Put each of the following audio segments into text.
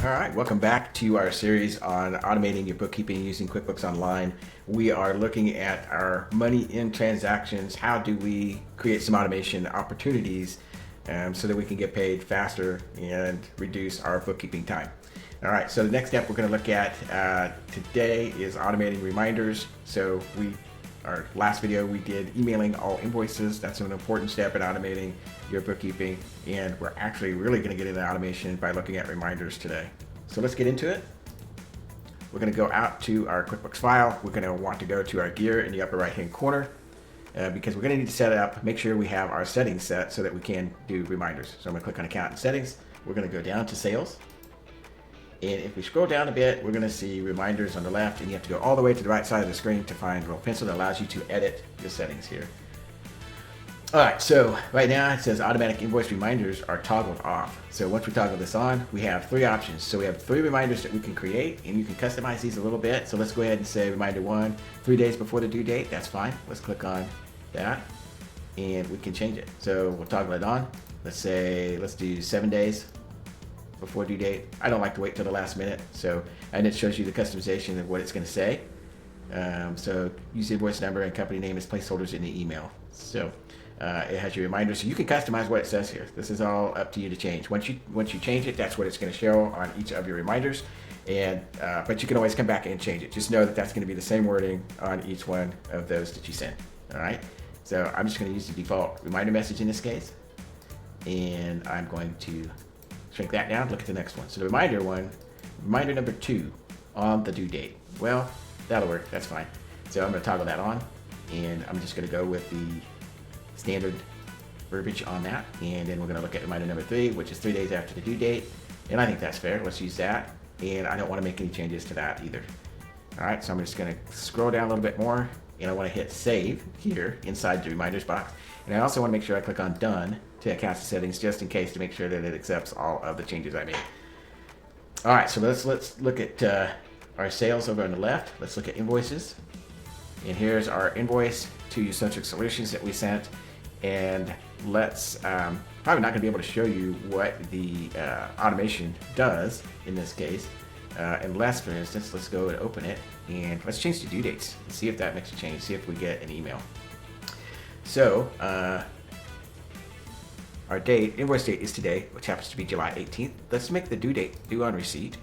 All right, welcome back to our series on automating your bookkeeping using QuickBooks Online. We are looking at our money in transactions. How do we create some automation opportunities so that we can get paid faster and reduce our bookkeeping time? All right, so the next step we're going to look at today is automating reminders. So our last video we did emailing all invoices. That's an important step in automating your bookkeeping, and we're actually really going to get into automation by looking at reminders today. So let's get into it. We're going to go out to our QuickBooks file. We're going to want to go to our gear in the upper right hand corner because we're going to need to set it up, make sure we have our settings set so that we can do reminders. So I'm going to click on account and settings. We're going to go down to sales. And if we scroll down a bit, we're going to see reminders on the left, and you have to go all the way to the right side of the screen to find a little pencil that allows you to edit your settings here. All right, so right now it says automatic invoice reminders are toggled off. So once we toggle this on, we have three options. So we have three reminders that we can create, and you can customize these a little bit. So let's go ahead and say reminder 1, 3 days before the due date. That's fine. Let's click on that, and we can change it. So we'll toggle it on. Let's do 7 days before due date. I don't like to wait till the last minute, and it shows you the customization of what it's going to say. So use the invoice number and company name as placeholders in the email. So it has your reminder, so you can customize what it says here. This is all up to you to change. Once you change it, that's what it's going to show on each of your reminders. And but you can always come back and change it. Just know that that's going to be the same wording on each one of those that you send. All right. So I'm just going to use the default reminder message in this case, and I'm going to shrink that down. Look at the next one. So the reminder number 2 on the due date. Well, that'll work. That's fine. So I'm going to toggle that on, and I'm just going to go with the standard verbiage on that. And then we're going to look at reminder number 3, which is 3 days after the due date. And I think that's fair. Let's use that. And I don't want to make any changes to that either. All right. So I'm just going to scroll down a little bit more, and I want to hit save here inside the reminders box. And I also want to make sure I click on done to accounts and settings, just in case, to make sure that it accepts all of the changes I made. All right, so let's look at our sales over on the left. Let's look at invoices. And here's our invoice to Centric Solutions that we sent. And let's, probably not gonna be able to show you what the automation does in this case, unless, for instance, let's go and open it, and let's change the due dates and see if that makes a change, see if we get an email. So, our invoice date is today, which happens to be July 18th. Let's make the due date due on receipt.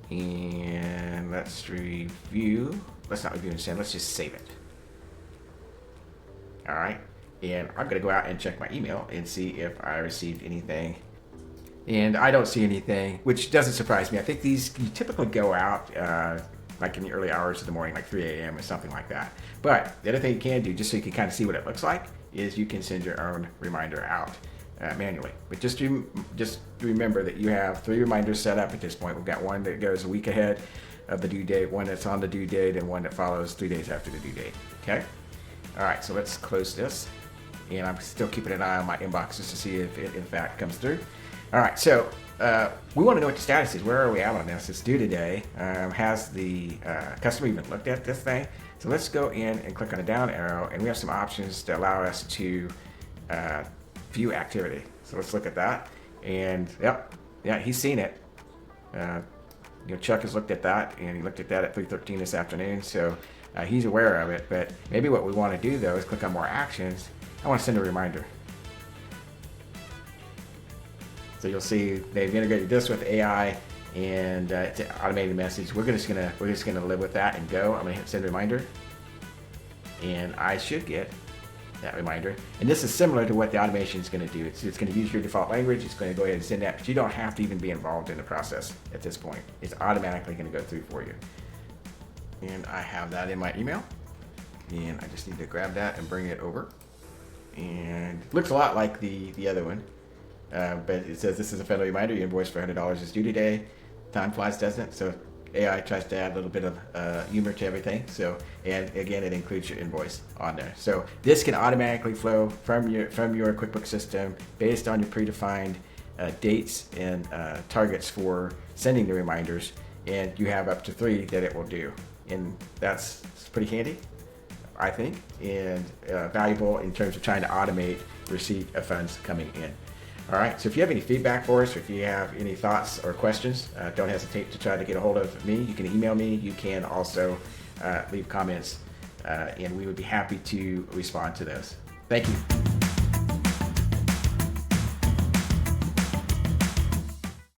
And let's review. Let's not review and send. Let's just save it. All right. And I'm going to go out and check my email and see if I received anything. And I don't see anything, which doesn't surprise me. I think these you typically go out like in the early hours of the morning, like 3 a.m. or something like that. But the other thing you can do, just so you can kind of see what it looks like, is you can send your own reminder out manually. But just remember that you have 3 reminders set up at this point. We've got one that goes a week ahead of the due date, one that's on the due date, and one that follows 3 days after the due date. Okay? All right, so let's close this. And I'm still keeping an eye on my inbox just to see if it in fact comes through. All right, so we want to know what the status is. Where are we at on this? It's due today. Has the customer even looked at this thing? So let's go in and click on the down arrow, and we have some options to allow us to view activity. So let's look at that. And yeah, he's seen it. Chuck has looked at that, and he looked at that at 3:13 this afternoon. So he's aware of it. But maybe what we want to do though is click on more actions. I want to send a reminder. So you'll see they've integrated this with AI, and it's an automated message. We're just gonna live with that and go. I'm gonna hit send reminder, and I should get that reminder. And this is similar to what the automation is going to do. It's going to use your default language. It's going to go ahead and send that, but you don't have to even be involved in the process at this point. It's automatically going to go through for you. And I have that in my email, and I just need to grab that and bring it over. And it looks a lot like the other one, but it says this is a friendly reminder. Your invoice for $100 is due today. Time flies, doesn't it? So AI tries to add a little bit of humor to everything. So, and again, it includes your invoice on there. So this can automatically flow from your QuickBooks system based on your predefined dates and targets for sending the reminders. And you have up to 3 that it will do. And that's pretty handy, I think, and valuable in terms of trying to automate receipt of funds coming in. All right, so if you have any feedback for us, or if you have any thoughts or questions, don't hesitate to try to get a hold of me. You can email me. You can also leave comments, and we would be happy to respond to those. Thank you.